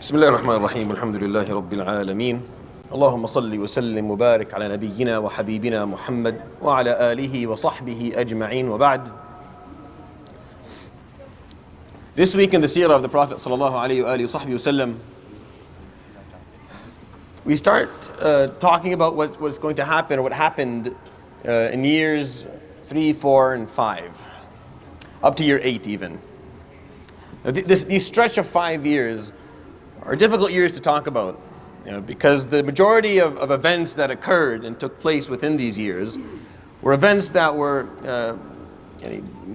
بسم الله الرحمن الرحيم الحمد لله رب العالمين اللهم صل وسلم وبارك على نبينا وحبيبنا محمد وعلى آله وصحبه أجمعين وبعد. This week in the Seerah of the Prophet sallallahu alaihi wasallam, we start talking about what's going to happen or what happened in years 3, 4, and 5, up to year 8 even. Now, these stretch of 5 years are difficult years to talk about, because the majority of events that occurred and took place within these years were events that were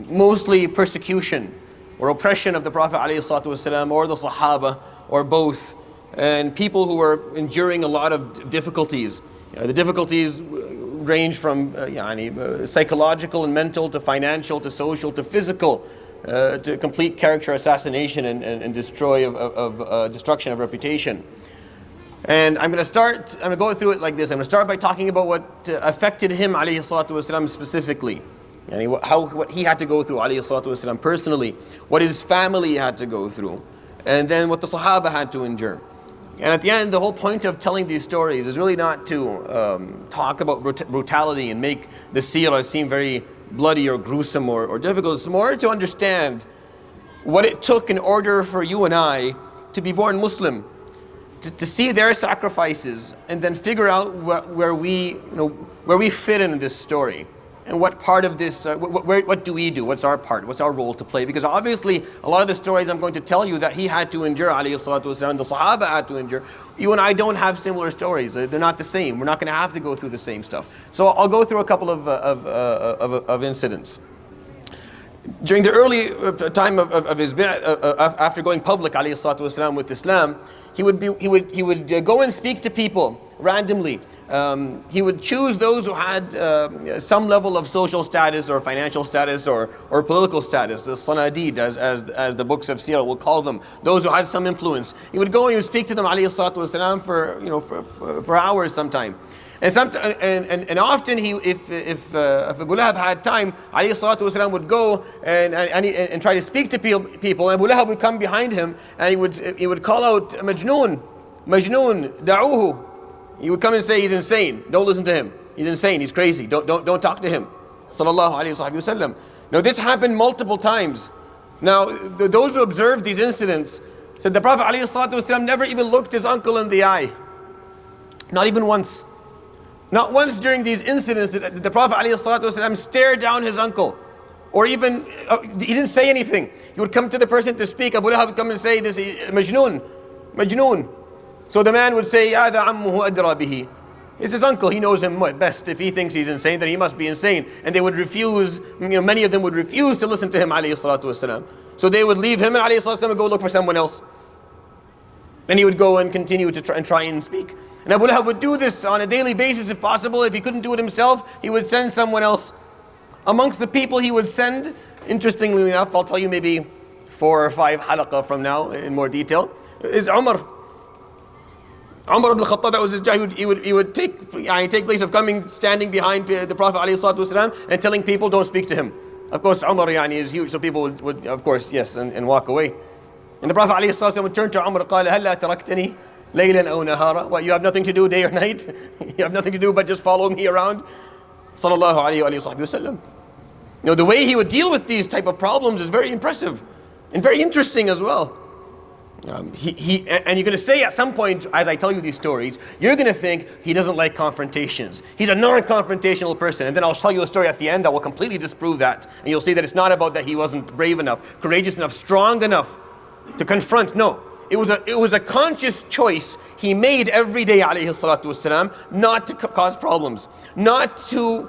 mostly persecution or oppression of the Prophet ﷺ or the Sahaba or both, and people who were enduring a lot of difficulties. The difficulties range from psychological and mental to financial to social to physical, to complete character assassination and destruction of reputation. And I'm going to go through it like this. I'm going to start by talking about what affected him alayhi salatu wasalam specifically. What he had to go through alayhi salatu wasalam personally, what his family had to go through, and then what the Sahaba had to endure. And at the end, the whole point of telling these stories is really not to talk about brutality and make the seerah seem very bloody or gruesome or difficult. It's more to understand what it took in order for you and I to be born Muslim, to see their sacrifices and then figure out where we fit in this story. And what part of this, what do we do? What's our part? What's our role to play? Because obviously, a lot of the stories I'm going to tell you that he had to endure, alayhi salatu wasalam, the Sahaba had to endure. You and I don't have similar stories. They're not the same. We're not going to have to go through the same stuff. So I'll go through a couple of incidents. During the early time of his after going public, alayhi salatu wasalam, with Islam, he would go and speak to people randomly. He would choose those who had some level of social status or financial status or political status, the sanadid, as the books of Seerah will call them, those who had some influence. He would go and he would speak to them alayhi salatu wasalam for hours sometime. And often if Abu Lahab had time, alayhi salatu wasalam would go and try to speak to people, and Abu Lahab would come behind him and he would call out, Majnoon, da'uhu. He would come and say he's insane. Don't listen to him. He's insane. He's crazy. Don't talk to him. Sallallahu alaihi wasallam. Now this happened multiple times. Now those who observed these incidents said the Prophet alaihi wasallam never even looked his uncle in the eye. Not even once. Not once during these incidents did the Prophet alaihi wasallam stare down his uncle, or even he didn't say anything. He would come to the person to speak. Abu Lahab would come and say, "This Majnoon." So the man would say, "Ya da ammuhu adra bihi." It's his uncle, he knows him best. If he thinks he's insane, then he must be insane. And they would refuse, many of them would refuse to listen to him, alayhi salatu wasalam. So they would leave him and alayhi salatu wasalam would go look for someone else. And he would go and continue to try and speak. And Abu Lahab would do this on a daily basis if possible. If he couldn't do it himself, he would send someone else. Amongst the people he would send, interestingly enough, I'll tell you maybe 4 or 5 halaqah from now in more detail, is Umar ibn al-Khattab. That was his job. He would take place of standing behind the Prophet ﷺ and telling people don't speak to him. Of course, Umar is huge, so people would of course, yes, and walk away. And the Prophet ﷺ would turn to Umar, قال هلا تركتني ليلا أو نهارا. What, you have nothing to do day or night? You have nothing to do but just follow me around? Sallallahu alayhi wa sallam. The way he would deal with these type of problems is very impressive and very interesting as well. And you're going to say at some point, as I tell you these stories, you're going to think he doesn't like confrontations. He's a non-confrontational person. And then I'll tell you a story at the end that will completely disprove that. And you'll see that it's not about that he wasn't brave enough, courageous enough, strong enough to confront. No, it was a conscious choice he made every day, alayhi salatu wasalam, not to cause problems, not to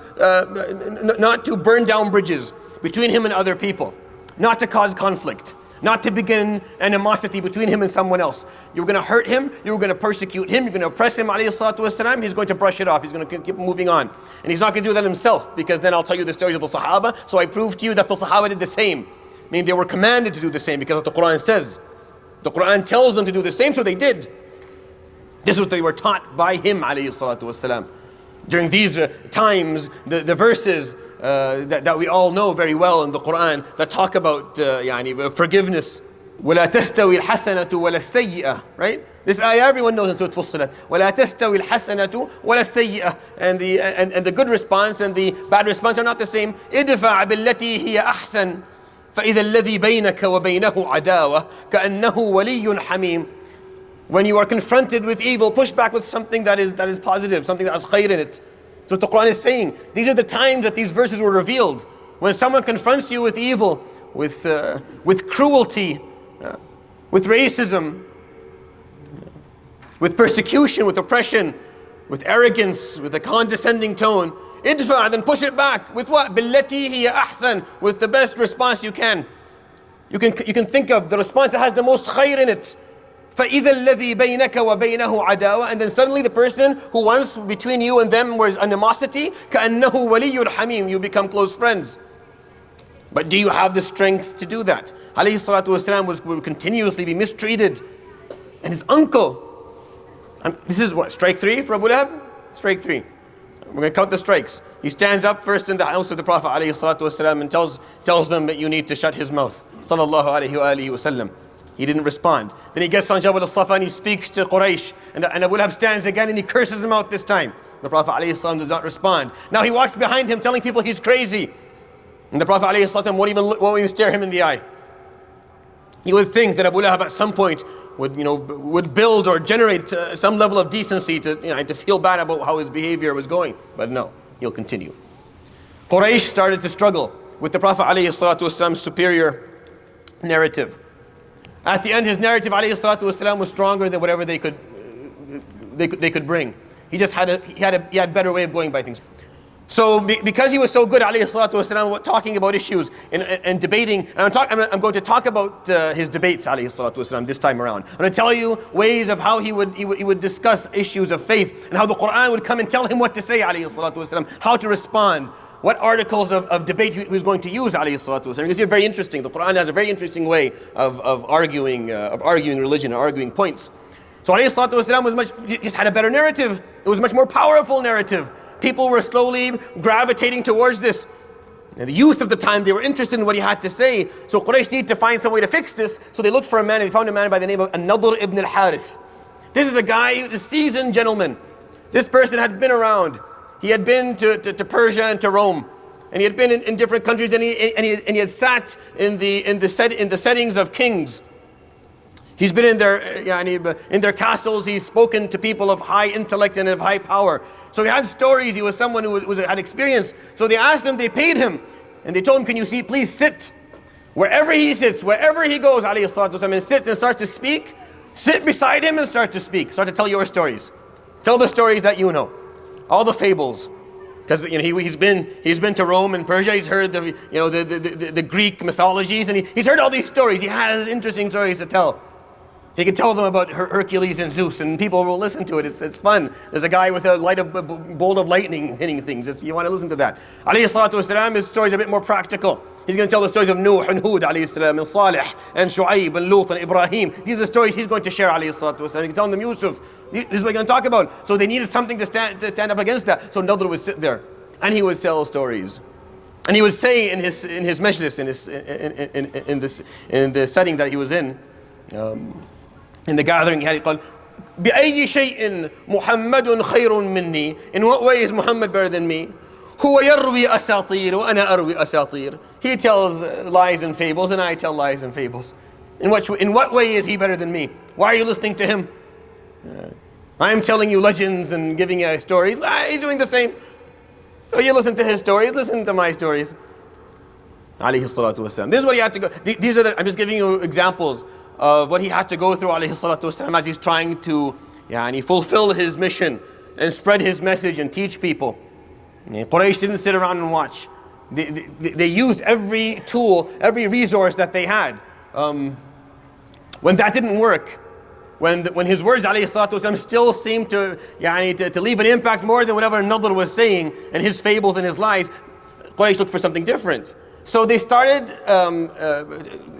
burn down bridges between him and other people, not to cause conflict, not to begin animosity between him and someone else. You're going to hurt him, you're going to persecute him, you're going to oppress him, alayhi salatu wasalam, he's going to brush it off, he's going to keep moving on. And he's not going to do that himself, because then I'll tell you the stories of the Sahaba, so I prove to you that the Sahaba did the same. Meaning they were commanded to do the same, because what the Quran says. The Quran tells them to do the same, so they did. This is what they were taught by him, alayhi salatu wasalam. During these times, the verses that we all know very well in the Quran that talk about forgiveness, وَلَا تَسْتَوِي الْحَسَنَةُ وَلَا السَّيِّئَةُ. Right? This ayah everyone knows in Surah Fussilat. وَلَا تَسْتَوِي الْحَسَنَةُ وَلَا السَّيِّئَةُ. And the good response and the bad response are not the same. ادفع بالتي هي أحسن فإذا الذي بينك وبينه عداوة كأنه ولي حميم. When you are confronted with evil, push back with something that is positive, something that has khayr in it. That's what the Quran is saying. These are the times that these verses were revealed. When someone confronts you with evil, with cruelty, with racism, with persecution, with oppression, with arrogance, with a condescending tone, idfa, then push it back. With what? Billati hiya ahsan, with the best response you can. You can think of the response that has the most khayr in it. فَإِذَا الَّذِي بَيْنَكَ وَبَيْنَهُ عَدَاوَةٌ. And then suddenly the person who once between you and them was animosity, كَأَنَّهُ وَلِيٌّ حَمِيمٌ. You become close friends. But do you have the strength to do that? Alayhi salatu wasalam would continuously be mistreated. And his uncle, this is what, strike 3 for Abu Lahab? Strike 3. We're going to count the strikes. He stands up first in the house of the Prophet alayhi salatu wasalam and tells them that you need to shut his mouth. Sallallahu alayhi wa alihi wasallam. He didn't respond. Then he gets on Jabal al-Safa and he speaks to Quraysh. And Abu Lahab stands again and he curses him out this time. The Prophet ﷺ does not respond. Now he walks behind him telling people he's crazy. And the Prophet ﷺ won't even stare him in the eye. You would think that Abu Lahab at some point would build or generate some level of decency to feel bad about how his behavior was going. But no, he'll continue. Quraysh started to struggle with the Prophet ﷺ's superior narrative. At the end, his narrative ﷺ was stronger than whatever they could bring. He had better way of going by things. So because he was so good ﷺ talking about issues and debating, and I'm going to talk about his debates ﷺ this time around. I'm going to tell you ways of how he would discuss issues of faith and how the Quran would come and tell him what to say ﷺ, how to respond. What articles of debate he was going to use, alayhi salatu wasalam. Because it's very interesting. The Quran has a very interesting way of arguing religion, arguing points. So alayhi salatu wasalam just had a better narrative. It was a much more powerful narrative. People were slowly gravitating towards this. And the youth of the time, they were interested in what he had to say. So Quraysh needed to find some way to fix this. So they looked for a man, and they found a man by the name of An-Nadr ibn al-Harith. This is a guy, a seasoned gentleman. This person had been around. He had been to Persia and to Rome, and he had been in different countries, and he had sat in the settings of kings. He's been in their castles. He's spoken to people of high intellect and of high power. So he had stories. He was someone who had experience. So they asked him. They paid him, and they told him, "Can you please sit wherever he sits, wherever he goes, alayhi salatu wasalam, and sits and starts to speak. Sit beside him and start to speak. Start to tell your stories. Tell the stories that you know." All the fables, because he's been to Rome and Persia. He's heard the Greek mythologies, and he's heard all these stories. He has interesting stories to tell. He can tell them about Hercules and Zeus, and people will listen to it. It's fun. There's a guy with a bolt of lightning hitting things. You want to listen to that. Alayhi salatu wasalam, his stories are a bit more practical. He's going to tell the stories of Nuh and Hud alayhi salam, and Salih and Shu'aib and Lut and Ibrahim. These are the stories he's going to share alayhi salatu wasalam. He can tell them Yusuf. This is what we're going to talk about. So they needed something to stand up against that. So Nadr would sit there and he would tell stories. And he would say in his majlis, in the setting that he was in the gathering, he had called بأي شيء محمد خير مني. In what way is Muhammad better than me? هو يروي أساطير وأنا أروي أساطير. He tells lies and fables and I tell lies and fables. In what way is he better than me? Why are you listening to him? I'm telling you legends and giving you stories. He's doing the same. So you listen to his stories, listen to my stories. Alayhi salatu wasalam. This is what he had to go. I'm just giving you examples of what he had to go through alayhi salatu wasalam as he's trying to fulfill his mission and spread his message and teach people. Quraysh didn't sit around and watch. They used every tool, every resource that they had. When that didn't work, when his words alayhi salatu wasalam still seemed to leave an impact more than whatever Nadr was saying and his fables and his lies, Quraysh looked for something different. So they started,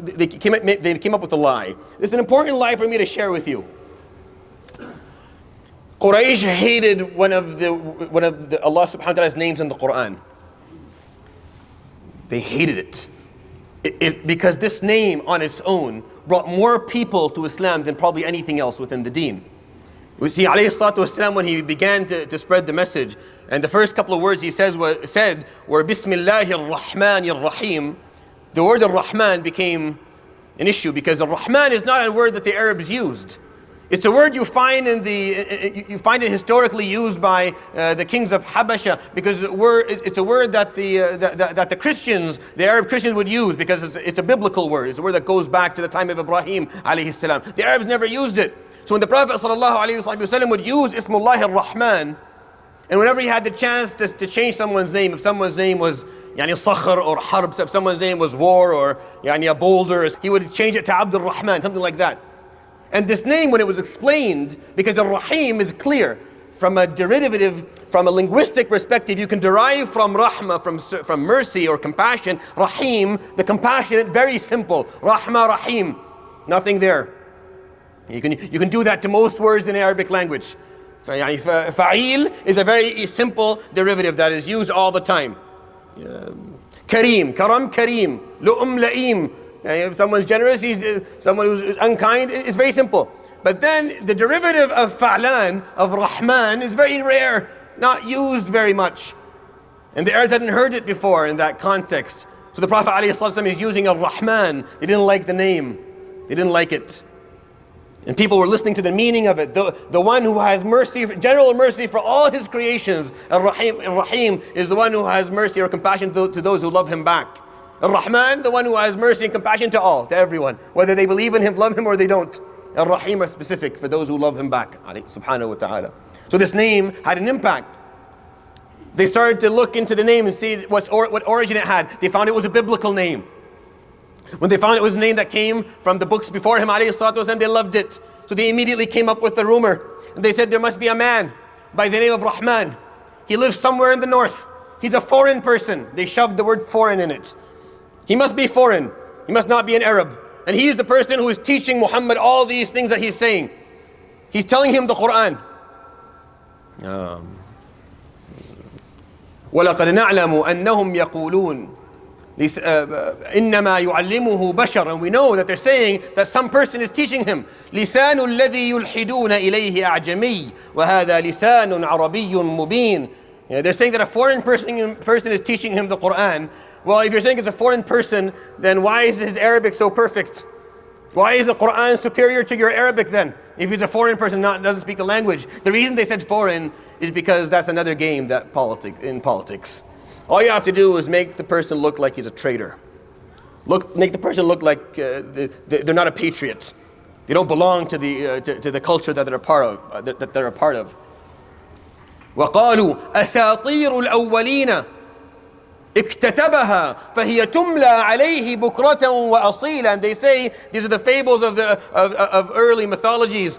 they came up with a lie. This is an important lie for me to share with you. Quraysh hated one of the Allah subhanahu wa ta'ala's names in the Quran. They hated it. Because this name on its own brought more people to Islam than probably anything else within the deen. We see alayhi salatu wasalam, when he began to spread the message, and the first couple of words he said were Bismillahir Rahmanir Rahim. The word Ar-Rahman became an issue because Ar-Rahman is not a word that the Arabs used. It's a word you find it historically used by the kings of Habasha, because it's a word that the Christians, the Arab Christians, would use because it's a biblical word. It's a word that goes back to the time of Ibrahim alayhi salam. The Arabs never used it. So when the Prophet sallallahu alaihi wasallam would use Ismullah ar-Rahman, and whenever he had the chance to change someone's name, if someone's name was Sakhr or Harb, if someone's name was war or a boulder, he would change it to Abdul Rahman, something like that. And this name, when it was explained, because Ar-Rahim is clear, from a derivative, from a linguistic perspective, you can derive from Rahmah, from mercy or compassion. Rahim, the compassionate, very simple. Rahmah, Rahim, nothing there. You can do that to most words in Arabic language. Fa'il is a very simple derivative that is used all the time. Kareem, Karam, Kareem, Lu'um, La'im. If someone's generous, someone who's unkind, it's very simple. But then the derivative of Fa'lan, of Rahman, is very rare, not used very much. And the Arabs hadn't heard it before in that context. So the Prophet ﷺ is using Ar-Rahman. They didn't like the name. They didn't like it. And people were listening to the meaning of it. The one who has mercy, general mercy for all his creations. Ar-Rahim is the one who has mercy or compassion to those who love him back. Ar-Rahman, the one who has mercy and compassion to all, to everyone. Whether they believe in him, love him, or they don't. Ar-Rahim are specific for those who love him back. Subhanahu wa ta'ala. So this name had an impact. They started to look into the name and see what origin it had. They found it was a biblical name. When they found it was a name that came from the books before him, they loved it. So they immediately came up with the rumor. And they said there must be a man by the name of Rahman. He lives somewhere in the north. He's a foreign person. They shoved the word foreign in it. He must be foreign. He must not be an Arab. And he is the person who is teaching Muhammad all these things that he's saying. He's telling him the Quran. وَلَقَدْ نَعْلَمُ أَنَّهُمْ يَقُولُونَ إِنَّمَا يُعَلِّمُهُ بَشَرٌ. And we know that they're saying that some person is teaching him. لِسَانُ الَّذِي يُلْحِدُونَ إِلَيْهِ أَعْجَمِيٌّ وَهَذَا لِسَانٌ عَرَبِيٌّ مُبِينٌ. They're saying that a foreign person is teaching him the Quran. Well, if you're saying it's a foreign person, then why is his Arabic so perfect? Why is the Quran superior to your Arabic then? If he's a foreign person, doesn't speak the language. The reason they said foreign is because that's another game that in politics. All you have to do is make the person look like he's a traitor. Make the person look like they're not a patriot. They don't belong to the culture that they're a part of. وَقَالُوا أَسَاطِيرُ الْأَوَّلِينَ اكتتبها فهي تملى عليه بكرة وأصيلا. And they say these are the fables of early mythologies.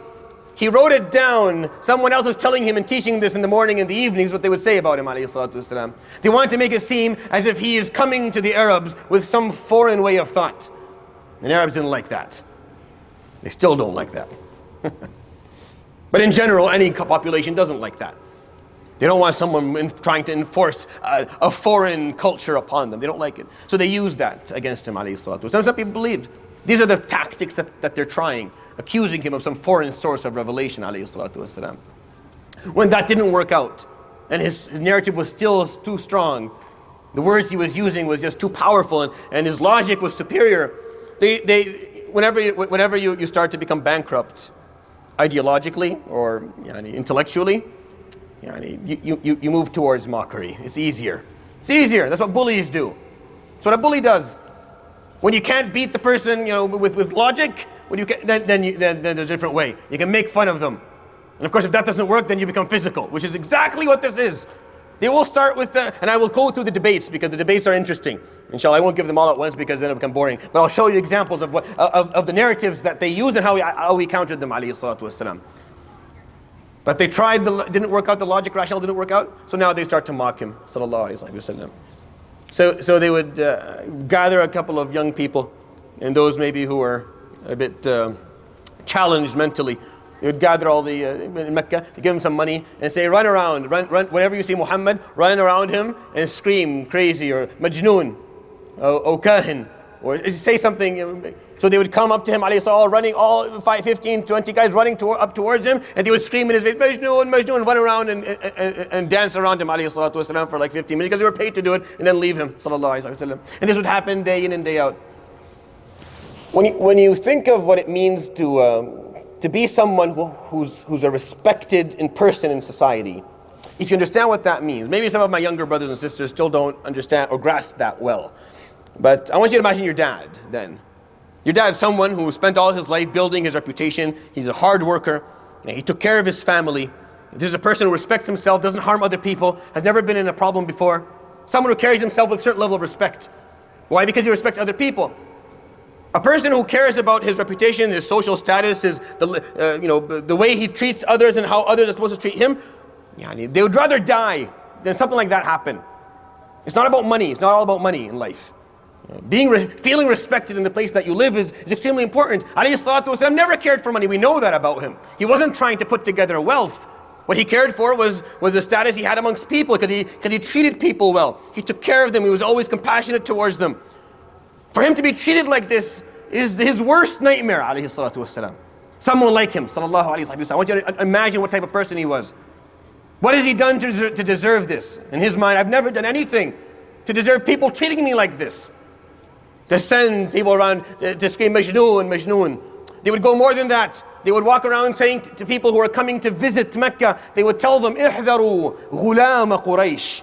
He wrote it down. Someone else is telling him and teaching this in the morning and the evenings, what they would say about him alayhi salatu wasalam. They wanted to make it seem as if he is coming to the Arabs with some foreign way of thought. And Arabs didn't like that. They still don't like that. But in general, any population doesn't like that. They don't want someone trying to enforce a foreign culture upon them. They don't like it. So they used that against him, alayhi salatu wasalam. Some people believed. These are the tactics that they're trying, accusing him of some foreign source of revelation, alayhi salatu wasalam. When that didn't work out, and his narrative was still too strong, the words he was using was just too powerful, and his logic was superior, whenever you start to become bankrupt, ideologically or intellectually, you move towards mockery. It's easier. That's what bullies do. That's what a bully does. When you can't beat the person, with logic, then there's a different way. You can make fun of them. And of course, if that doesn't work, then you become physical, which is exactly what this is. They will start with and I will go through the debates because the debates are interesting. Inshallah, I won't give them all at once because then it'll become boring. But I'll show you examples of of the narratives that they use and how we countered them, alayhi salatu wasalam. But they tried, didn't work out, the logic rationale didn't work out, so now they start to mock him, sallallahu alayhi wasallam. So they would gather a couple of young people, and those maybe who were a bit challenged mentally. They would gather all in Mecca, give them some money, and say, run around, whenever you see Muhammad, run around him and scream crazy or majnoon, O kahin, or say something. So they would come up to him, alayhi salam, all running, all 5, 15, 20 guys running up towards him, and they would scream in his face, Majnoon, Majnoon, run around and dance around him, alayhi salatu wasalam, for like 15 minutes, because they were paid to do it, and then leave him, sallallahu alayhi wasallam. And this would happen day in and day out. When you think of what it means to be someone who's a respected in person in society, if you understand what that means, maybe some of my younger brothers and sisters still don't understand or grasp that well. But I want you to imagine your dad then. Your dad is someone who spent all his life building his reputation. He's a hard worker. He took care of his family. This is a person who respects himself, doesn't harm other people, has never been in a problem before. Someone who carries himself with a certain level of respect. Why? Because he respects other people. A person who cares about his reputation, his social status, the way he treats others and how others are supposed to treat him, they would rather die than something like that happen. It's not about money. It's not all about money in life. Feeling respected in the place that you live is extremely important. Alayhi salatu wasalam never cared for money. We know that about him. He wasn't trying to put together wealth. What he cared for was the status he had amongst people, because he treated people well. He took care of them. He was always compassionate towards them. For him to be treated like this is his worst nightmare, alayhi salatu wasalam. Someone like him, sallallahu alayhi wa sallam. I want you to imagine what type of person he was. What has he done to deserve this? In his mind, I've never done anything to deserve people treating me like this. To send people around to scream, Majnoon, Majnoon. They would go more than that. They would walk around saying to people who are coming to visit Mecca, they would tell them, Ihdaru ghulam Quraysh.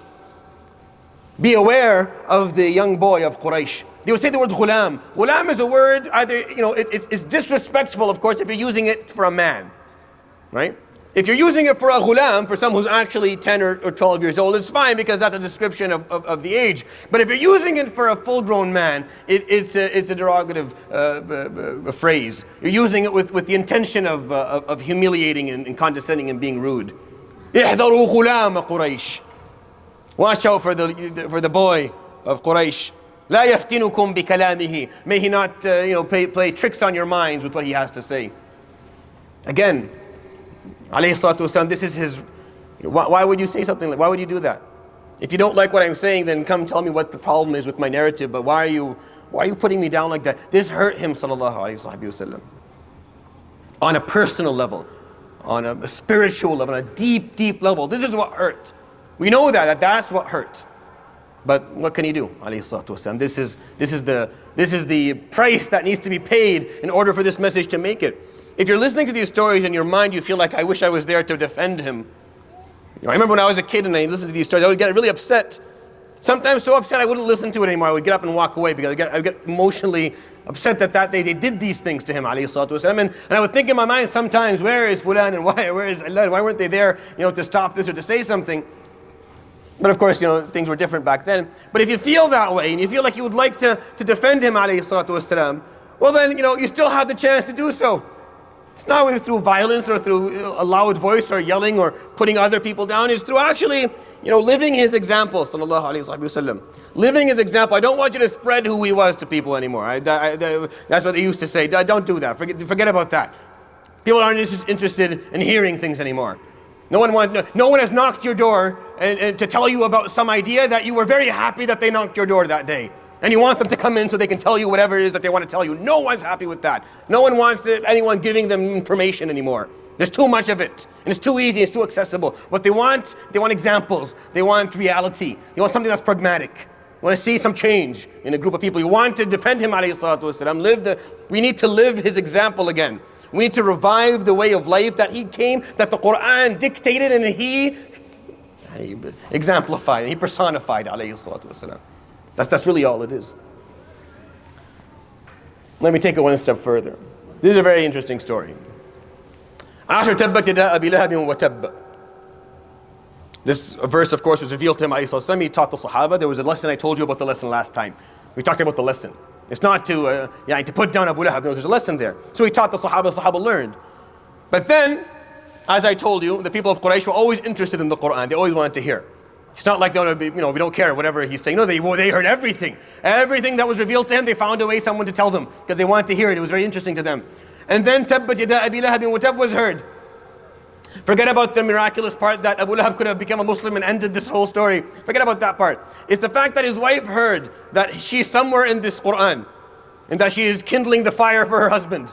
Be aware of the young boy of Quraysh. They would say the word ghulam. Ghulam is a word, it's disrespectful, of course, if you're using it for a man. Right? If you're using it for a ghulam, for someone who's actually 10 or 12 years old, it's fine because that's a description of the age. But if you're using it for a full-grown man, it's a derogative phrase. You're using it with the intention of humiliating and condescending and being rude. احذروا غلام قريش. Watch out for the boy of Quraysh. لا يفتنكم بكلامه. May he not play tricks on your minds with what he has to say. Again, alayhi salatu wasalam, this is his. Why would you say something like? Why would you do that? If you don't like what I'm saying, then come tell me what the problem is with my narrative. But why are you putting me down like that? This hurt him, sallallahu alayhi wasallam. On a personal level, on a spiritual level, on a deep level. This is what hurt. We know that's what hurt. But what can he do? Alayhi salatu wasalam. This is the price that needs to be paid in order for this message to make it. If you're listening to these stories in your mind, you feel like, I wish I was there to defend him. I remember when I was a kid and I listened to these stories, I would get really upset. Sometimes so upset I wouldn't listen to it anymore. I would get up and walk away because I would get emotionally upset that they did these things to him, alayhi salatu wasalam. And I would think in my mind sometimes, where is Fulan and where is Allah? Why weren't they there to stop this or to say something? But of course, things were different back then. But if you feel that way and you feel like you would like to defend him, alayhi salatu wasalam, well then, you still have the chance to do so. It's not through violence or through a loud voice or yelling or putting other people down. It's through actually, living his example, sallallahu alayhi wa sallam. Living his example. I don't want you to spread who he was to people anymore. That's what they used to say. Don't do that. Forget about that. People aren't interested in hearing things anymore. No one has knocked your door and to tell you about some idea that you were very happy that they knocked your door that day. And you want them to come in so they can tell you whatever it is that they want to tell you. No one's happy with that. No one wants anyone giving them information anymore. There's too much of it. And it's too easy, it's too accessible. What they want examples. They want reality. They want something that's pragmatic. They want to see some change in a group of people. You want to defend him, alayhi salatu wasalam. We need to live his example again. We need to revive the way of life that he came, that the Quran dictated and he exemplified, and he personified, alayhi salatu wasalam. That's really all it is. Let me take it one step further. This is a very interesting story. This verse, of course, was revealed to him. He taught the Sahaba. There was a lesson I told you about the lesson last time. We talked about the lesson. It's not to put down Abu Lahab. No, there's a lesson there. So he taught the Sahaba learned. But then, as I told you, the people of Quraysh were always interested in the Quran. They always wanted to hear. It's not like we don't care whatever he's saying. No, they heard everything. Everything that was revealed to him, they found a way, someone to tell them, because they wanted to hear it. It was very interesting to them. And then Tabbat yada Abi Lahab wa Tab was heard. Forget about the miraculous part that Abu Lahab could have become a Muslim and ended this whole story. Forget about that part. It's the fact that his wife heard that she's somewhere in this Quran. and that she is kindling the fire for her husband.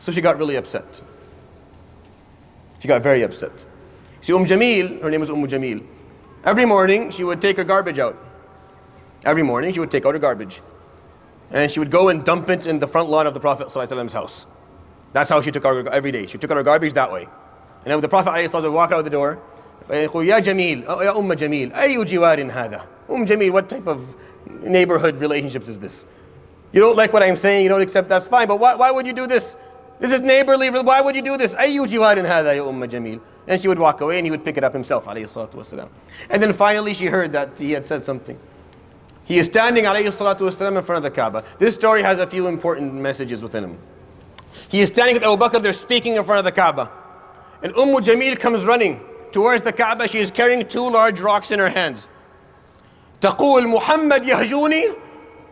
So she got really upset. She got very upset. See, Jameel, her name was Jameel. Every morning she would take her garbage out. Every morning she would take out her garbage. And she would go and dump it in the front lawn of the Prophet ﷺ's house. That's how she took out her, every day. She took out her garbage that way. And then the Prophet ﷺ would walk out the door. Ya Jameel, Ya Jameel, ayu jiwarin hada. Jameel, what type of neighborhood relationships is this? You don't like what I'm saying, you don't accept, that's fine, but why would you do this? This is neighborly, why would you do this? Ayu jiwarin hada ya Jameel. And she would walk away and he would pick it up himself, alayhi salatu wasalam. And then finally she heard that he had said something. He is standing, alayhi salatu wasalam, in front of the Kaaba. This story has a few important messages within him. He is standing with Abu Bakr, they're speaking in front of the Kaaba. And Jameel comes running towards the Kaaba. She is carrying two large rocks in her hands. تقول Muhammad yahjuni.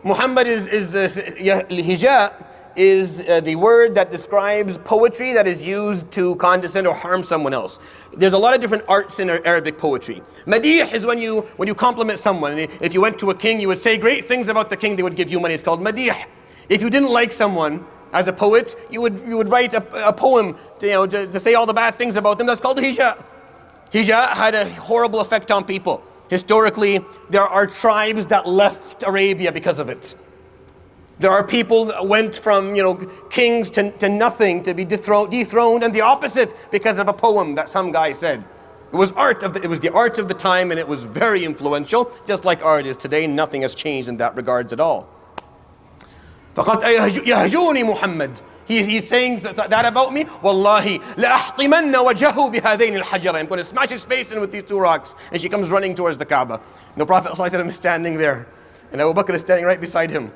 Muhammad is hija is the word that describes poetry that is used to condescend or harm someone else. There's a lot of different arts in Arabic poetry. Madih is when you compliment someone. If you went to a king, you would say great things about the king, they would give you money. It's called madih. If you didn't like someone, as a poet, you would write a poem to say all the bad things about them. That's called hija. Hija had a horrible effect on people. Historically, there are tribes that left Arabia because of it. There are people that went from kings to nothing, to be dethroned, and the opposite because of a poem that some guy said. It was the art of the time, and it was very influential, just like art is today. Nothing has changed in that regards at all. فقط يهجوني محمد. He's saying that about me. Wallahi, لأحطمن وجهه بهذين الحجرين. I'm going to smash his face in with these two rocks. And she comes running towards the Kaaba. And the Prophet ﷺ is standing there, and Abu Bakr is standing right beside him.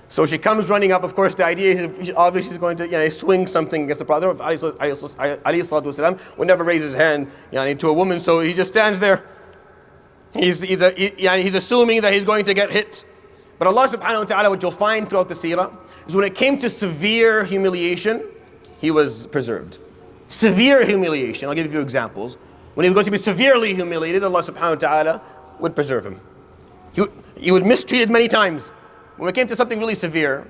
So she comes running up. Of course, the idea is obviously she's going to swing something against the Prophet. ﷺ would never raise his hand to a woman, so he just stands there. He's assuming that he's going to get hit. But Allah subhanahu wa ta'ala, what you'll find throughout the seerah, is when it came to severe humiliation, he was preserved. Severe humiliation, I'll give you a few examples. When he was going to be severely humiliated, Allah subhanahu wa ta'ala would preserve him. He would mistreated many times. When it came to something really severe,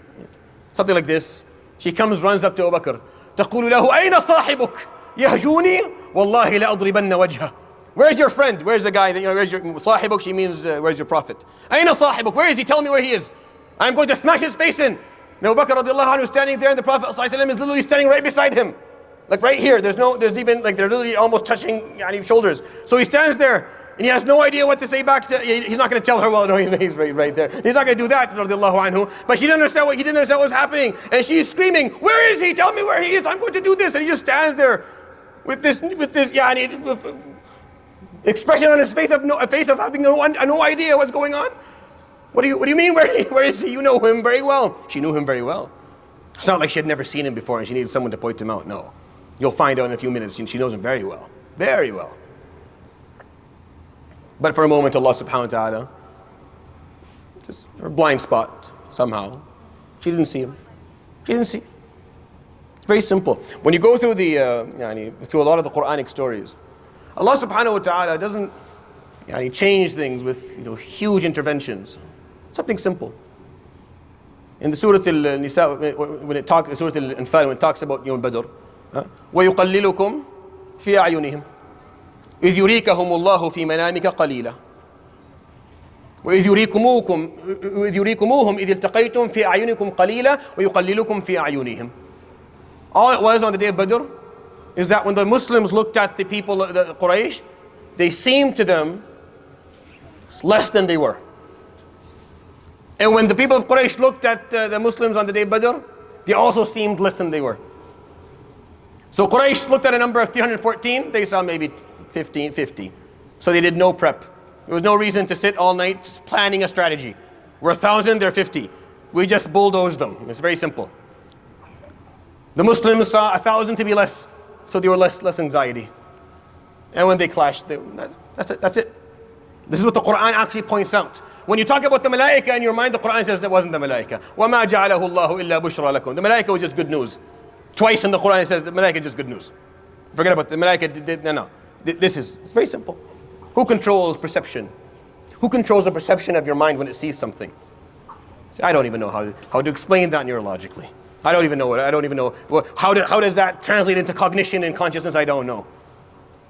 something like this, she runs up to Abu Bakr. تقول له أين صاحبك يهجوني والله لأضربن وجهه. Where's your friend? Where's the guy? Where's your صاحبك? She means where's your prophet? أين صاحبك? Where is he? Tell me where he is. I'm going to smash his face in. Now Abu Bakr radiallahu anhu is standing there, and the Prophet ﷺ is literally standing right beside him, like right here. There's even they're literally almost touching shoulders. So he stands there, and he has no idea what to say back to. He's not going to tell her, well, no, he's right there. He's not going to do that, radiallahu anhu. But she didn't understand what was happening, and she's screaming, "Where is he? Tell me where he is. I'm going to do this." And he just stands there with this expression on his face of having no idea what's going on. What do you mean? Where is he? You know him very well. She knew him very well. It's not like she had never seen him before and she needed someone to point him out. No. You'll find out in a few minutes. She knows him very well. Very well. But for a moment, Allah subhanahu wa ta'ala, just her blind spot somehow. She didn't see him. She didn't see. It's very simple. When you go through through a lot of the Quranic stories, Allah subhanahu wa ta'ala doesn't change things with huge interventions. Something simple. In the Surah Al-Nisa, Surah Al-Anfal, when it talks about Yawm Badr, وَيُقَلِّلُكُمْ فِي أَعْيُنِهِمْ إِذْ يُرِيكَهُمُ اللَّهُ فِي مَنَامِكَ قَلِيلًا وَإِذْ يُرِيكُمُوهُمْ إِذْ الْتَقَيْتُمْ فِي أَعْيُنِكُمْ قَلِيلًا وَيُقَلِّلُكُمْ فِي أَعْيُنِهِمْ. All it was on the day of Badr is that when the Muslims looked at the people, the Quraysh, they seemed to them less than they were. And when the people of Quraysh looked at the Muslims on the day of Badr, they also seemed less than they were. So Quraysh looked at a number of 314, they saw maybe 50. So they did no prep. There was no reason to sit all night planning a strategy. We're 1,000, they're 50. We just bulldozed them. It's very simple. The Muslims saw 1,000 to be less, so they were less anxiety. And when they clashed, that's it. This is what the Quran actually points out. When you talk about the malaika in your mind, the Quran says that wasn't the malaika. وَمَا جَعَلَهُ اللَّهُ إِلَّا بُشْرَى لَكُمْ. The malaika was just good news. Twice in the Quran it says the malaika is just good news. Forget about the malaika. No. It's very simple. Who controls perception? Who controls the perception of your mind when it sees something? See, I don't even know how to explain that neurologically. I don't even know. Well, how does that translate into cognition and consciousness? I don't know.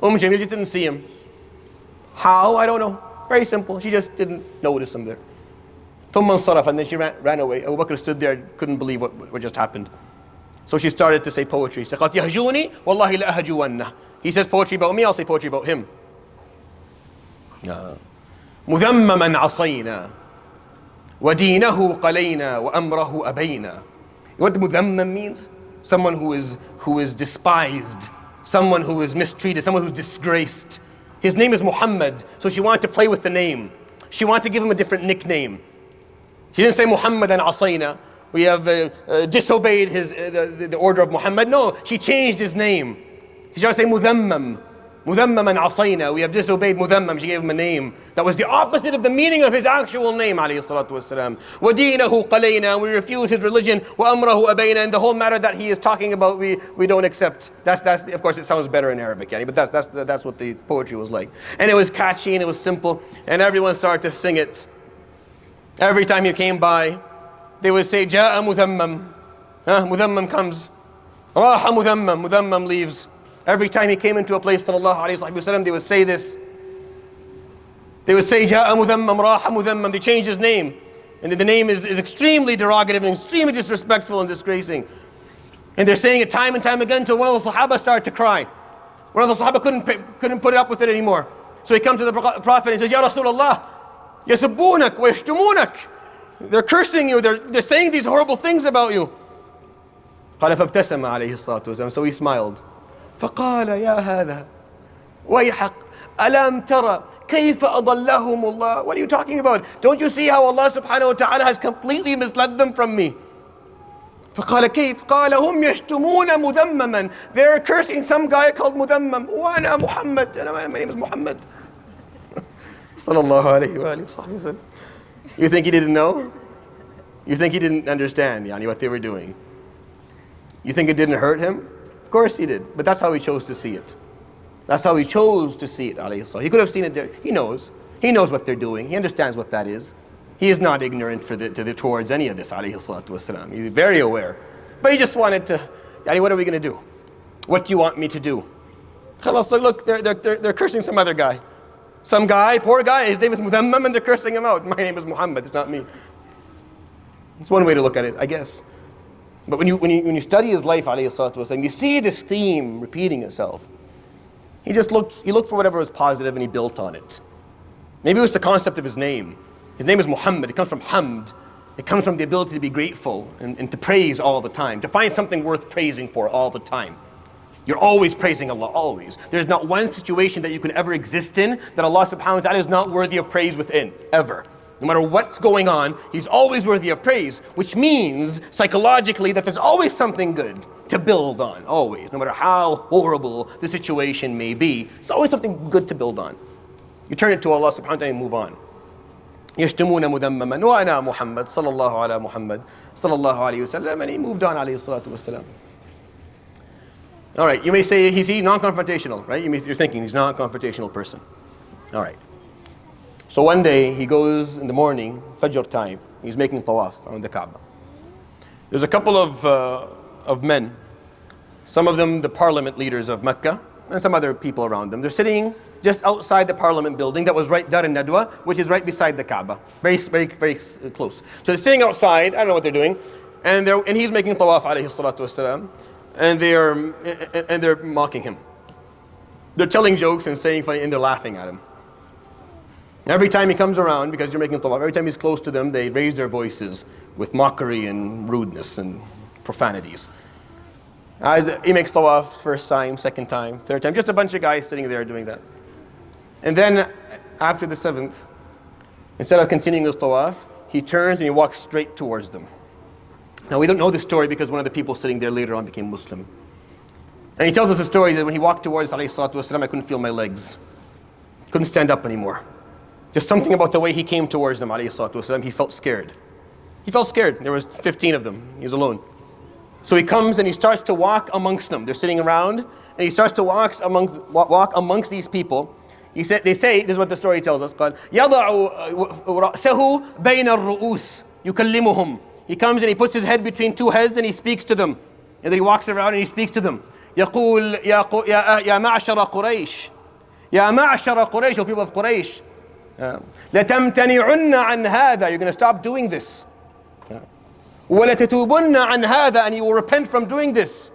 Jameel just didn't see him. How? I don't know. Very simple. She just didn't notice him there. And then she ran away. Abu Bakr stood there, couldn't believe what just happened. So she started to say poetry. He says poetry about me, I'll say poetry about him. مذمما عصينا ودينه قلينا وأمره أبينا. What mudhammam means? Someone who is despised, someone who is mistreated, someone who's disgraced. His name is Muhammad, so she wanted to play with the name. She wanted to give him a different nickname. She didn't say Muhammad and Asayna. We have disobeyed the order of Muhammad. No, she changed his name. She started saying Mudhammam. Mudhammam and Asayna. We have disobeyed Mudhammam. She gave him a name that was the opposite of the meaning of his actual name, alayhi salatu wasalam. وَدِينَهُ قَلَيْنَا. We refuse his religion. وَأَمْرَهُ أَبَيْنَا. And the whole matter that he is talking about, we don't accept. That's of course, it sounds better in Arabic, yani, but that's what the poetry was like. And it was catchy and it was simple, and everyone started to sing it. Every time he came by, they would say, جَاءَ مُذَمَّم. Mudhammam comes. رَاحَ مُذَمَّم. Mudhammam leaves. Every time he came into a place, sallallahu alayhi wasallam, they would say this. They would say, جَاءَ مُذَمَّم. رَاحَ مُذَمَّم. They changed his name. And the name is extremely derogative and extremely disrespectful and disgracing. And they're saying it time and time again until one of the Sahaba started to cry. One of the Sahaba couldn't put it up with it anymore. So he comes to the Prophet and he says, Ya Rasulullah, يَسُبُّونَكْ وَيَشْتُمُونَكْ. They're cursing you, they're saying these horrible things about you. قال فابتسم عليه الصلاة والسلام. So he smiled. فقال يا هذا ويحق ألم ترى كيف أضلهم الله. What are you talking about? Don't you see how Allah subhanahu wa ta'ala has completely misled them from me? فقال كيف؟ قال هم يشتمون مذمما. They're cursing some guy called مذمم. وأنا محمد. My name is Muhammad. صلى الله عليه وآله وصحبه وسلم. You think he didn't know? You think he didn't understand what they were doing? You think it didn't hurt him? Of course he did, but that's how he chose to see it. That's how he chose to see it, alayhi salam. He could have seen it there. He knows what they're doing. He understands what that is. He is not ignorant towards any of this, alayhi salatu wasalam. He's very aware. But he just wanted to, what are we going to do? What do you want me to do? So look, they're cursing some other guy. Some guy, poor guy, his name is Mudhammam, and they're cursing him out. My name is Muhammad, it's not me. It's one way to look at it, I guess. But when you study his life, alayhi salatu wasalam, you see this theme repeating itself. He looked for whatever was positive and he built on it. Maybe it was the concept of his name. His name is Muhammad. It comes from hamd. It comes from the ability to be grateful and to praise all the time, to find something worth praising for all the time. You're always praising Allah, always. There's not one situation that you can ever exist in that Allah subhanahu wa ta'ala is not worthy of praise within, ever. No matter what's going on, He's always worthy of praise, which means psychologically that there's always something good to build on, always. No matter how horrible the situation may be, it's always something good to build on. You turn it to Allah subhanahu wa ta'ala and move on. يشتمون مذمما وأنا محمد صلى الله على محمد صلى الله عليه وسلم, and he moved on عليه الصلاة والسلام. All right, you may say, is he non-confrontational, right? You're thinking he's not a confrontational person. All right. So one day he goes in the morning, Fajr time, he's making tawaf around the Kaaba. There's a couple of men, some of them the parliament leaders of Mecca, and some other people around them. They're sitting just outside the parliament building that was right Dar al-Nadwa, which is right beside the Kaaba, very, very, very close. So they're sitting outside, I don't know what they're doing, and he's making tawaf alayhi salatu wasalam, and they're mocking him. They're telling jokes and saying funny, and they're laughing at him. Every time he comes around, because you're making tawaf, every time he's close to them, they raise their voices with mockery and rudeness and profanities. He makes tawaf first time, second time, third time, just a bunch of guys sitting there doing that. And then after the seventh, instead of continuing his tawaf, he turns and he walks straight towards them. Now we don't know this story because one of the people sitting there later on became Muslim. And he tells us a story that when he walked towards alayhi salatu wasalam, I couldn't feel my legs. Couldn't stand up anymore. Just something about the way he came towards them, alayhi salatu wasalam, he felt scared. He felt scared. There was 15 of them. He was alone. So he comes and he starts to walk amongst them. They're sitting around, and he starts to walk amongst these people. They say, this is what the story tells us, قال يضع رأسه بين الرؤوس. يكلمهم. He comes and he puts his head between two heads and he speaks to them. And then he walks around and he speaks to them. يقول يا معشر قريش يا معشر قريش, O people of Quraysh, لتمتنعن عن هذا, you're going to stop doing this. ولتتوبن عن هذا, and you will repent from doing this.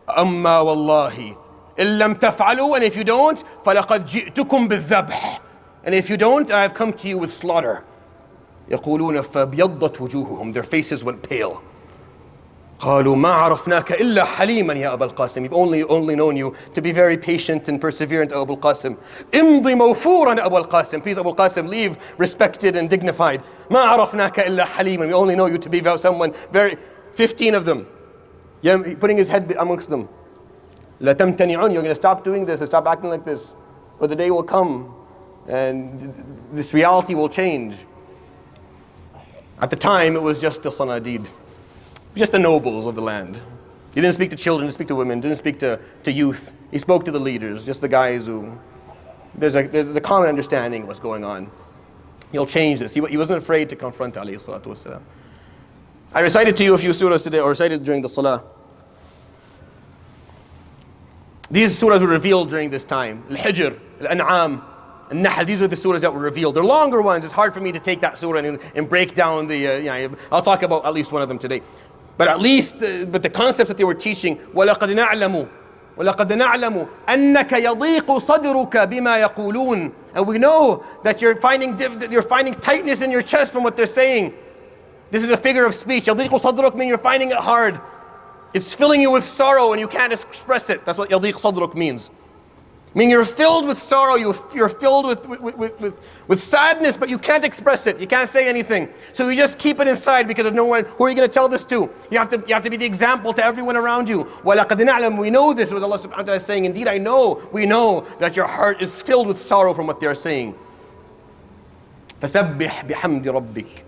أما والله إن لم تفعلوا, and if you don't, فلقد جئتكم بالذبح, and if you don't, I have come to you with slaughter. يقولون فابيضت وجوههم, their faces went pale. قالوا ما عرفناك إلا حليما يا أبا القاسم, we've only known you to be very patient and perseverant, Abu al-Qasim. امضي موفورا أبو القاسم, please Abu al-Qasim, leave respected and dignified. ما عرفناك إلا حليما, we only know you to be someone very, 15 of them, putting his head amongst them. لا تمتنعون, you're going to stop doing this and stop acting like this, or the day will come and this reality will change. At the time it was just the Sanadid, just the nobles of the land. He didn't speak to children, didn't speak to women, didn't speak to youth. He spoke to the leaders, just the guys who, there's a common understanding of what's going on. He'll change this. He wasn't afraid to confront alayhi salatu wasalam. I recited to you a few surahs today, or recited during the salah. These surahs were revealed during this time. Al-Hijr, Al-An'am, Al-Nahl, these are the surahs that were revealed. They're longer ones. It's hard for me to take that surah and break down the, I'll talk about at least one of them today. But at least, but the concepts that they were teaching, وَلَقَدْ نَعْلَمُ أَنَّكَ يَضِيقُ صَدْرُكَ بِمَا يَقُولُونَ. And we know that you're finding tightness in your chest from what they're saying. This is a figure of speech. يَضِيقُ صَدْرُكَ means you're finding it hard. It's filling you with sorrow and you can't express it. That's what يَضِيقُ صَدْرُكَ means. Meaning you're filled with sorrow, you're filled with sadness, but you can't express it. You can't say anything. So you just keep it inside because there's no one. Who are you going to tell this to? You have to be the example to everyone around you. وَلَقَدْ نَعْلَمُ, we know this, what Allah subhanahu wa ta'ala is saying. Indeed, we know that your heart is filled with sorrow from what they are saying. فَسَبِّحْ بِحَمْدِ رَبِّكَ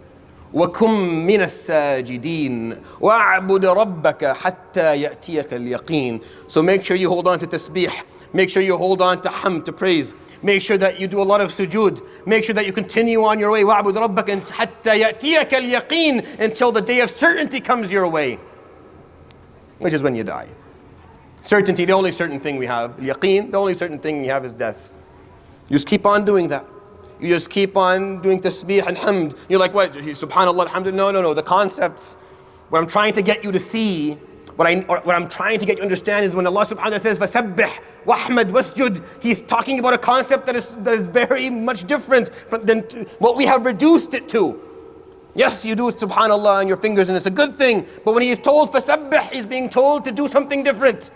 وَكُمْ مِنَ السَّاجِدِينَ وَاعْبُدْ رَبَّكَ حَتَّى يَأْتِيَكَ الْيَقِينَ. So make sure you hold on to tasbih. Make sure you hold on to hamd, to praise. Make sure that you do a lot of sujood. Make sure that you continue on your way. وَاعْبُدْ رَبَّكَ حَتَّى يَأْتِيَكَ الْيَقِينَ, until the day of certainty comes your way, which is when you die. Certainty, the only certain thing we have. Yaqeen, the only certain thing we have is death. You just keep on doing that. You just keep on doing tasbih and hamd. You're like, what? Subhanallah, alhamdulillah. No. The concepts, what I'm trying to get you to see, what I'm trying to get you to understand is when Allah subhanahu wa ta'ala says, فَسَبِّحْ وَحْمَدْ وَاسْجُدْ, He's talking about a concept that is very much different than what we have reduced it to. Yes, you do subhanallah on your fingers and it's a good thing, but when he is told فَسَبِّحْ, he's being told to do something different.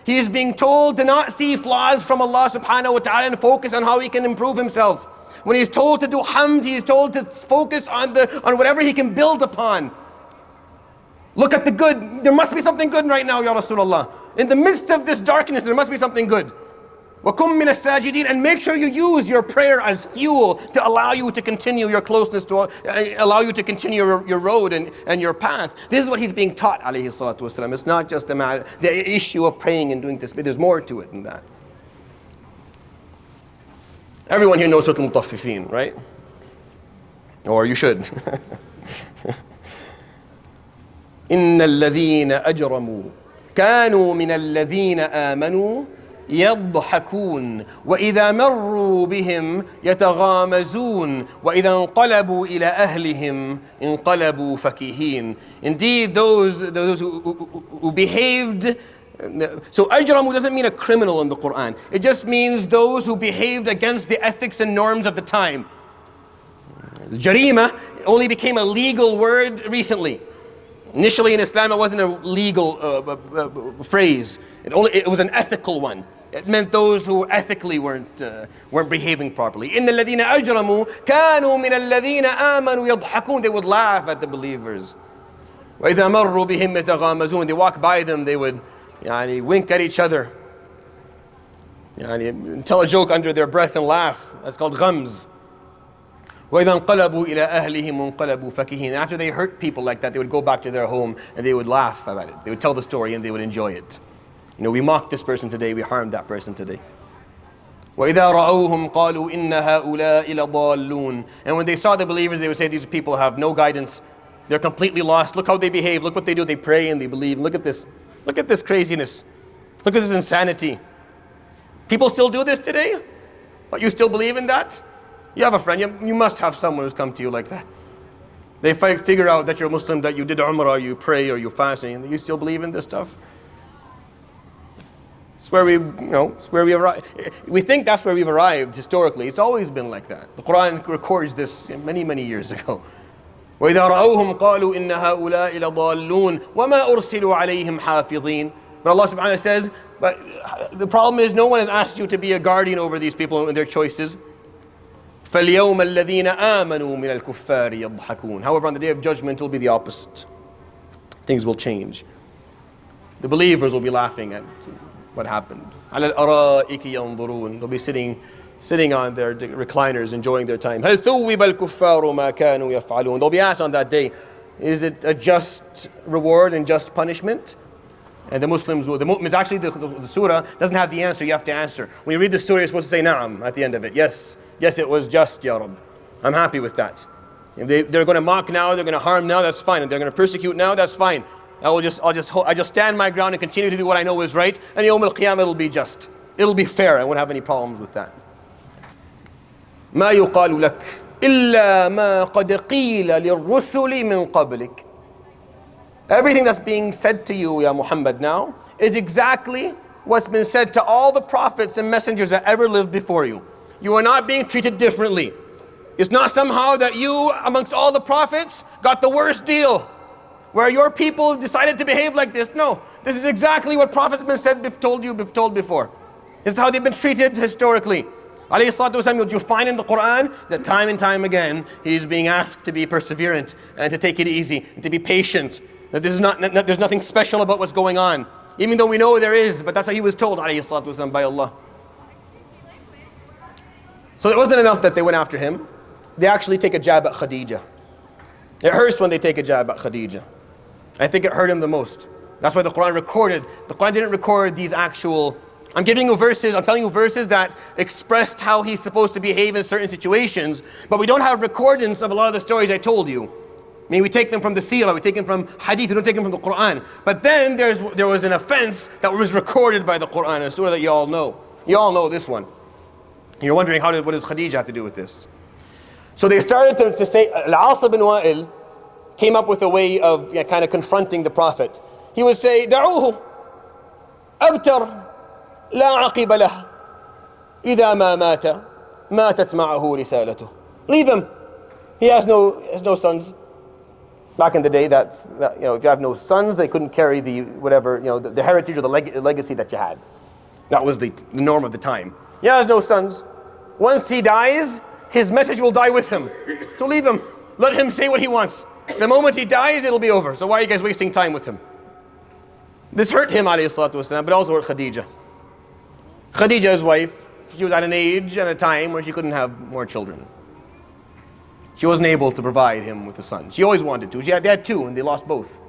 He is being told to not see flaws from Allah subhanahu wa ta'ala and focus on how he can improve himself. When he's told to do hamd, he is told to focus on whatever he can build upon. Look at the good. There must be something good right now, Ya Rasulullah. In the midst of this darkness, there must be something good. وَكُمْ مِنَ السَّاجِدِينَ, and make sure you use your prayer as fuel to allow you to continue your closeness to, allow you to continue your road and your path. This is what he's being taught, alayhi salatu wasalam. It's not just the issue of praying and doing this, but there's more to it than that. Everyone here knows Surah Al-Mutaffifin, right? Or you should. إن الذين أجرموا كانوا من الذين آمنوا يضحكون وإذا مروا بهم يتغامزون وإذا انقلبوا إلى أهلهم انقلبوا فكهين. Indeed, those who behaved. So ajramu doesn't mean a criminal in the Quran. It just means those who behaved against the ethics and norms of the time. Jarima only became a legal word recently. Initially in Islam, it wasn't a legal phrase. It was an ethical one. It meant those who ethically weren't behaving properly. إِنَّ الَّذِينَ أَجْرَمُوا كَانُوا مِنَ الَّذِينَ آمَنُوا يَضْحَكُونَ. They would laugh at the believers. وَإِذَا مَرُّوا بِهِمْ يَتَغَامَزُونَ. They walk by them, they would wink at each other. Tell a joke under their breath and laugh. That's called ghams. وَإِذَا انْقَلَبُوا إِلَىٰ أَهْلِهِمْ انْقَلَبُوا فَكِهِينَ. After they hurt people like that, they would go back to their home and they would laugh about it. They would tell the story and they would enjoy it. We mocked this person today, we harmed that person today. وَإِذَا رَأَوْهُمْ قَالُوا إِنَّ هَؤُلَاءِ لَضَالُّونَ. And when they saw the believers, they would say, these people have no guidance. They're completely lost. Look how they behave. Look what they do. They pray and they believe. Look at this. Look at this craziness. Look at this insanity. People still do this today? But you still believe in that? You have a friend. You must have someone who's come to you like that. They figure out that you're a Muslim, that you did Umrah, you pray, or you fast, and you still believe in this stuff? It's where it's where we arrive. We think that's where we've arrived historically. It's always been like that. The Quran records this many, many years ago. وَإِذَا رَأَوْهُمْ قَالُوا إِنَّ هَؤُلَاءِ لَضَالُّونَ وَمَا أُرْسِلُوا عَلَيْهِمْ حَافِظِينَ. But Allah subhanahu wa ta'ala says, but the problem is no one has asked you to be a guardian over these people and their choices. فَالْيَوْمَ الَّذِينَ آمَنُوا مِنَ الْكُفَّارِ يَضْحَكُونَ. However, on the day of judgment, it will be the opposite. Things will change. The believers will be laughing at what happened. عَلَى الْأَرَائِكِ يَنْظُرُونَ. They'll be sitting on their recliners, enjoying their time. هَلْ ثُوِّبَ الْكُفَّارُ مَا كَانُوا يَفْعَلُونَ. They'll be asked on that day, is it a just reward and just punishment? And the Muslims will, actually the surah doesn't have the answer, you have to answer. When you read the surah, you're supposed to say na'am at the end of it. Yes, it was just, Ya Rabb. I'm happy with that. If they're going to mock now, they're going to harm now, that's fine. If they're going to persecute now, that's fine. I just stand my ground and continue to do what I know is right. And Yawm al-Qiyamah, it'll be just. It'll be fair. I won't have any problems with that. ما يقال لك إلا ما قد قيل للرسل من قبلك. Everything that's being said to you, Ya Muhammad, now is exactly what's been said to all the prophets and messengers that ever lived before you. You are not being treated differently. It's not somehow that you, amongst all the prophets, got the worst deal, where your people decided to behave like this. No, this is exactly what prophets have been said, told before. This is how they've been treated historically. Alayhi salatu wasalam, what you find in the Quran, that time and time again, he's being asked to be perseverant and to take it easy and to be patient. That this is there's nothing special about what's going on. Even though we know there is, but that's how he was told, alayhi salatu wasalam, by Allah. So it wasn't enough that they went after him. They actually take a jab at Khadija. It hurts when they take a jab at Khadija. I think it hurt him the most. That's why the Quran didn't record these actual, I'm telling you verses that expressed how he's supposed to behave in certain situations, but we don't have recordings of a lot of the stories I told you. I mean, we take them from the Seerah, we take them from Hadith, we don't take them from the Quran. But then there was an offense that was recorded by the Quran, a surah that you all know. You all know this one. You're wondering, what does Khadija have to do with this? So they started to say, Al-As bin Wa'il came up with a way of kind of confronting the Prophet. He would say, دعوه أبتر لا عقب له إذا ما ماتت معه رسالته. Leave him. He has no sons. Back in the day, if you have no sons, they couldn't carry the heritage or the legacy that you had. That was the norm of the time. He has no sons. Once he dies, his message will die with him. So leave him. Let him say what he wants. The moment he dies, it'll be over. So why are you guys wasting time with him? This hurt him, alayhi salatu wasalam, but also hurt Khadija. Khadija's wife, she was at an age and a time where she couldn't have more children. She wasn't able to provide him with a son. She always wanted to. They had two and they lost both.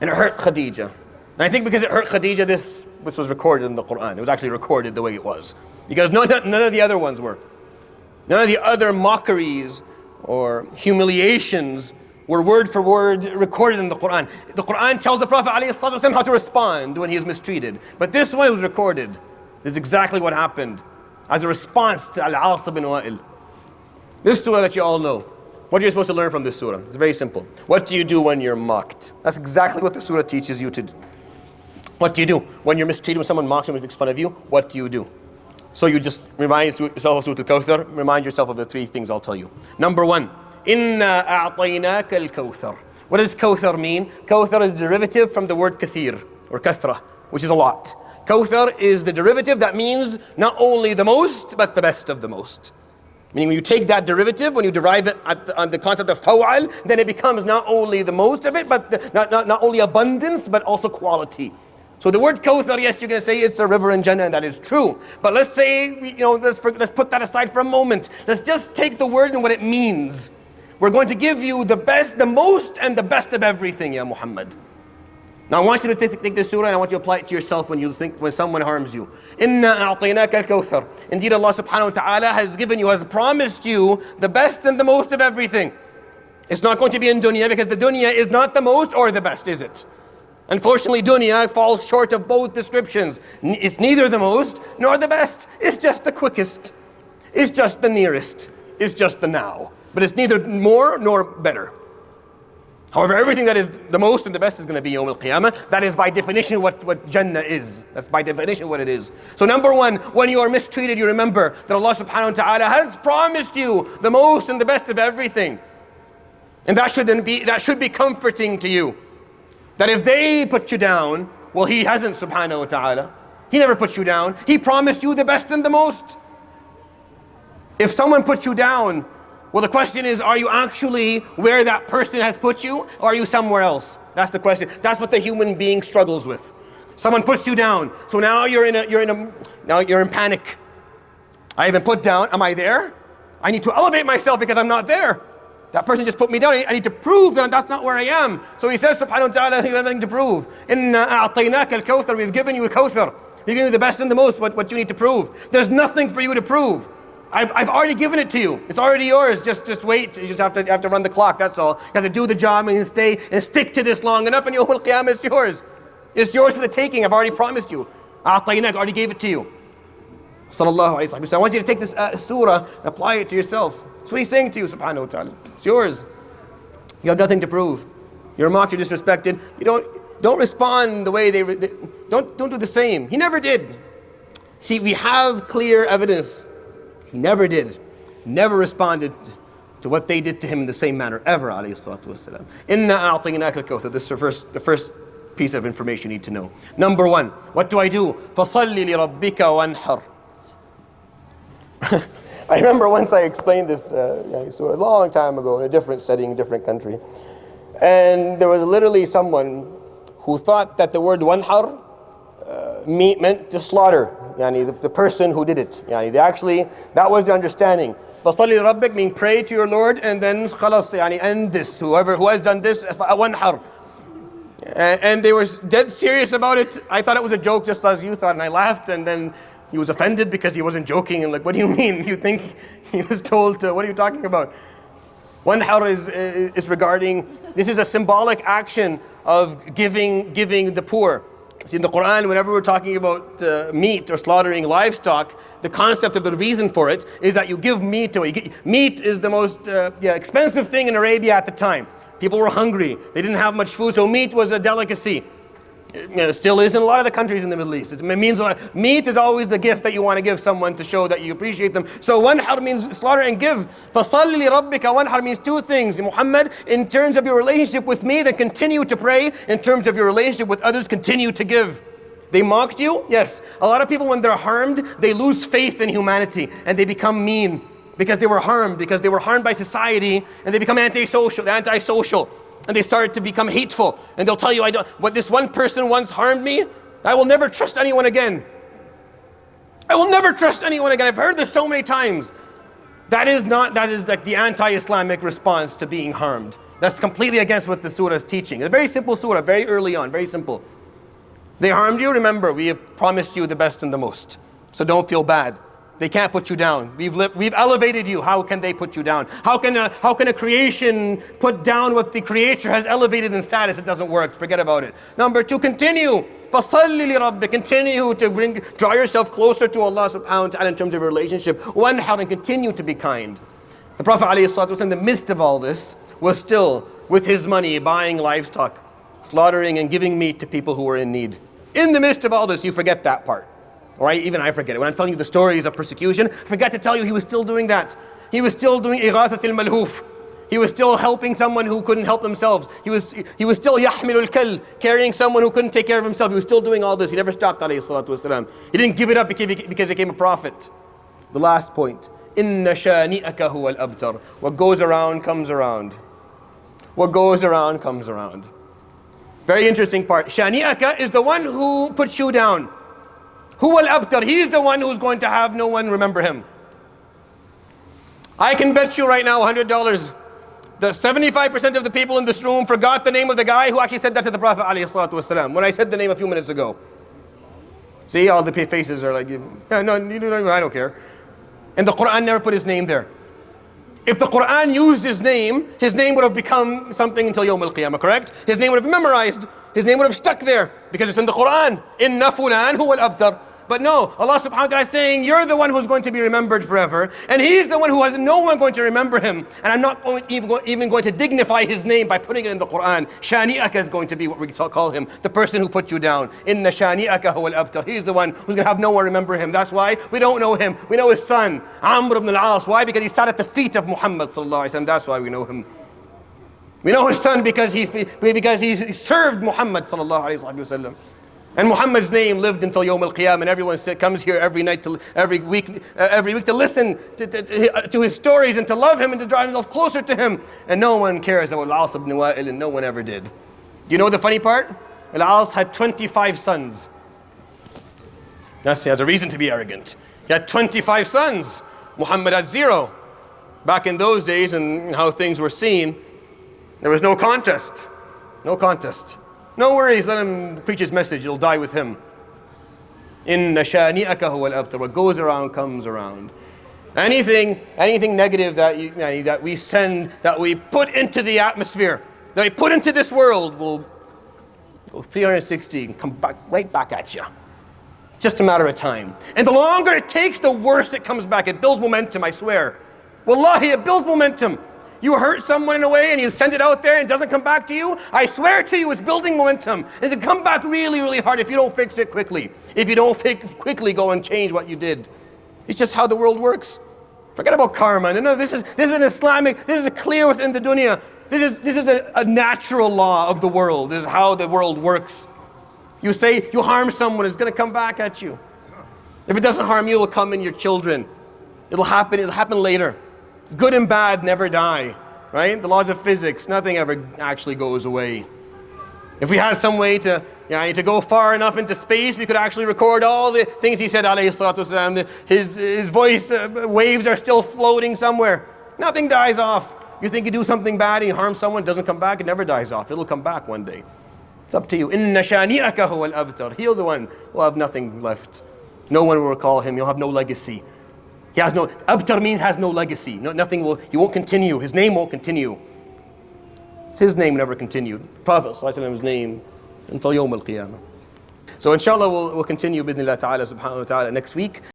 And it hurt Khadija. And I think because it hurt Khadija, this was recorded in the Quran. It was actually recorded the way it was. Because none of the other ones were. None of the other mockeries or humiliations were word for word recorded in the Quran. The Quran tells the Prophet ﷺ how to respond when he is mistreated. But this one was recorded. This is exactly what happened as a response to Al-As bin Wa'il. This surah that you all know. What are you supposed to learn from this surah? It's very simple. What do you do when you're mocked? That's exactly what the surah teaches you to do. What do you do? When you're mistreated, when someone mocks you and makes fun of you, what do you do? So you just remind yourself of Surah Al-Kawthar, remind yourself of the three things I'll tell you. Number one, إِنَّا أَعْطَيْنَاكَ الْكَوْثَرِ. What does Kawthar mean? Kawthar is a derivative from the word kathir, or kathra, which is a lot. Kawthar is the derivative that means not only the most, but the best of the most. Meaning when you take that derivative, when you derive it on the concept of faw'al, then it becomes not only the most of it, but not only abundance, but also quality. So the word Kawthar, yes, you're going to say it's a river in Jannah, and that is true. But let's say, let's put that aside for a moment. Let's just take the word and what it means. We're going to give you the best, the most, and the best of everything, Ya Muhammad. Now I want you to take this surah and I want you to apply it to yourself when someone harms you. Inna a'tainaka al-kawthar. Indeed, Allah subhanahu wa ta'ala has promised you the best and the most of everything. It's not going to be in dunya, because the dunya is not the most or the best, is it? Unfortunately, dunya falls short of both descriptions. It's neither the most nor the best. It's just the quickest. It's just the nearest. It's just the now. But it's neither more nor better. However, everything that is the most and the best is going to be Yawm al-Qiyamah. That is by definition what Jannah is. That's by definition what it is. So number one, when you are mistreated, you remember that Allah subhanahu wa ta'ala has promised you the most and the best of everything. And that should be comforting to you. That if they put you down, well, He hasn't, subhanahu wa ta'ala. He never put you down. He promised you the best and the most. If someone puts you down, well, the question is, are you actually where that person has put you, or are you somewhere else? That's the question. That's what the human being struggles with. Someone puts you down, so now you're in panic. I have been put down. Am I there? I need to elevate myself because I'm not there. That person just put me down. I need to prove that that's not where I am. So He says, subhanahu wa ta'ala, you have nothing to prove. Inna a'tainaka al-kawthar, we've given you a kawthar. We've given you the best and the most, what you need to prove. There's nothing for you to prove. I've already given it to you. It's already yours. Just wait. You just have to run the clock. That's all. You have to do the job and stay and stick to this long enough, and Yawm al-Qiyamah, it's yours. It's yours for the taking. I've already promised you. A'taynak, already gave it to you. Sallallahu alayhi wa sallam. So I want you to take this surah and apply it to yourself. That's what He's saying to you, subhanahu wa ta'ala. It's yours. You have nothing to prove. You're mocked, you're disrespected. You don't respond the way they don't do the same. He never did. See, we have clear evidence. He never did. Never responded to what they did to him in the same manner, ever, alayhi salatu wasalam. Inna a'tainaka al-kawthar. This is the first piece of information you need to know. Number one, what do? فَصَلِّ لِرَبِّكَ وَانْحَرْ. I remember once I explained this surah a long time ago in a different setting, a different country. And there was literally someone who thought that the word wanhar meant to slaughter. The person who did it. That was the understanding. فَصَلِّ لِرَبِّكَ means pray to your Lord, and then خلاص, end this. Who has done this, wanhar. And they were dead serious about it. I thought it was a joke, just as you thought, and I laughed, and then he was offended because he wasn't joking, and like, what do you mean? You think he was told to, what are you talking about? Wanhar is regarding, this is a symbolic action of giving the poor. See, in the Quran, whenever we're talking about meat or slaughtering livestock, the concept of the reason for it is that you give meat away. Meat is the most expensive thing in Arabia at the time. People were hungry. They didn't have much food, so meat was a delicacy. It still is in a lot of the countries in the Middle East. It means a lot. Meat is always the gift that you want to give someone to show that you appreciate them. So wanhar means slaughter and give. فَصَلِّ لِرَبِّكَ wanhar means two things. Muhammad, in terms of your relationship with me, then continue to pray. In terms of your relationship with others, continue to give. They mocked you? Yes. A lot of people, when they're harmed, they lose faith in humanity and they become mean because they were harmed by society, and they become antisocial. And they start to become hateful. And they'll tell you, what this one person once harmed me, I will never trust anyone again. I will never trust anyone again. I've heard this so many times. That is like the anti-Islamic response to being harmed. That's completely against what the surah is teaching. It's a very simple surah, very early on, very simple. They harmed you, remember, we have promised you the best and the most. So don't feel bad. They can't put you down. We've elevated you. How can they put you down? How can a creation put down what the Creator has elevated in status? It doesn't work. Forget about it. Number two, continue. فَصَلِّ لِرَبِّكَ. Continue to draw yourself closer to Allah subhanahu wa ta'ala in terms of your relationship. Wanhar, and continue to be kind. The Prophet ﷺ, in the midst of all this, was still with his money buying livestock, slaughtering and giving meat to people who were in need. In the midst of all this, you forget that part. Right? Even I forget it. When I'm telling you the stories of persecution, I forgot to tell you he was still doing that. He was still doing ighathat al-malhuf. He was still helping someone who couldn't help themselves. He was still yahmil al-kal, carrying someone who couldn't take care of himself. He was still doing all this. He never stopped, alayhi salatu wasalam. He didn't give it up because he became a prophet. The last point. Inna shani'aka huwa al-abtar. What goes around comes around. What goes around comes around. Very interesting part. Shani'aka is the one who puts you down. Huwa al-abtar, he's the one who's going to have no one remember him. I can bet you right now $100 that 75% of the people in this room forgot the name of the guy who actually said that to the Prophet ﷺ when I said the name a few minutes ago. See, all the faces are like, yeah, no, I don't care. And the Quran never put his name there. If the Quran used his name would have become something until Yawm al-Qiyamah, correct? His name would have been memorized. His name would have stuck there because it's in the Quran. Inna fulan huwa al-abtar. But no, Allah subhanahu wa ta'ala is saying, you're the one who's going to be remembered forever. And he's the one who has no one going to remember him. And I'm not even going to dignify his name by putting it in the Quran. Shani'aka is going to be what we call him. The person who put you down. Inna shani'aka huwa al-abtar. He's the one who's going to have no one remember him. That's why we don't know him. We know his son, Amr ibn al-As. Why? Because he sat at the feet of Muhammad sallallahu alaihi wasallam. That's why we know him. We know his son because he served Muhammad sallallahu alaihi wasallam. And Muhammad's name lived until Yawm al-Qiyamah, and everyone comes here every night, every week to listen to his stories and to love him and to drive himself closer to him. And no one cares about Al-As ibn Wa'il, and no one ever did. You know the funny part? Al-As had 25 sons. He has a reason to be arrogant. He had 25 sons. Muhammad had 0. Back in those days and how things were seen, there was no contest. No contest. No worries, let him preach his message, it'll die with him. Inna shani'aka huwa al-abtar. What goes around comes around. Anything negative that we send, that we put into the atmosphere, that we put into this world will go 360 and come back right back at you. It's just a matter of time. And the longer it takes, the worse it comes back. It builds momentum, I swear. Wallahi, it builds momentum. You hurt someone in a way and you send it out there and it doesn't come back to you. I swear to you, it's building momentum. It'll come back really, really hard if you don't fix it quickly. If you don't quickly go and change what you did. It's just how the world works. Forget about karma. No, this is an Islamic, this is clear within the dunya. This is a natural law of the world. This is how the world works. You say you harm someone, it's going to come back at you. If it doesn't harm you, it'll come in your children. It'll happen later. Good and bad never die, right? The laws of physics, nothing ever actually goes away. If we had some way to go far enough into space, we could actually record all the things he said, alayhi salatu wasalam. His voice waves are still floating somewhere. Nothing dies off. You think you do something bad and you harm someone, it doesn't come back, it never dies off. It'll come back one day. It's up to you. Inna shani'aka huwa al-abtar. He'll the one who will have nothing left. No one will recall him. You'll have no legacy. He has no, abtar means has no legacy. Nothing will, he won't continue. His name won't continue. It's his name never continued. Prophet ﷺ's name until Yawm al-Qiyamah. So inshallah we'll continue bidnillah ta'ala subhanahu wa ta'ala next week.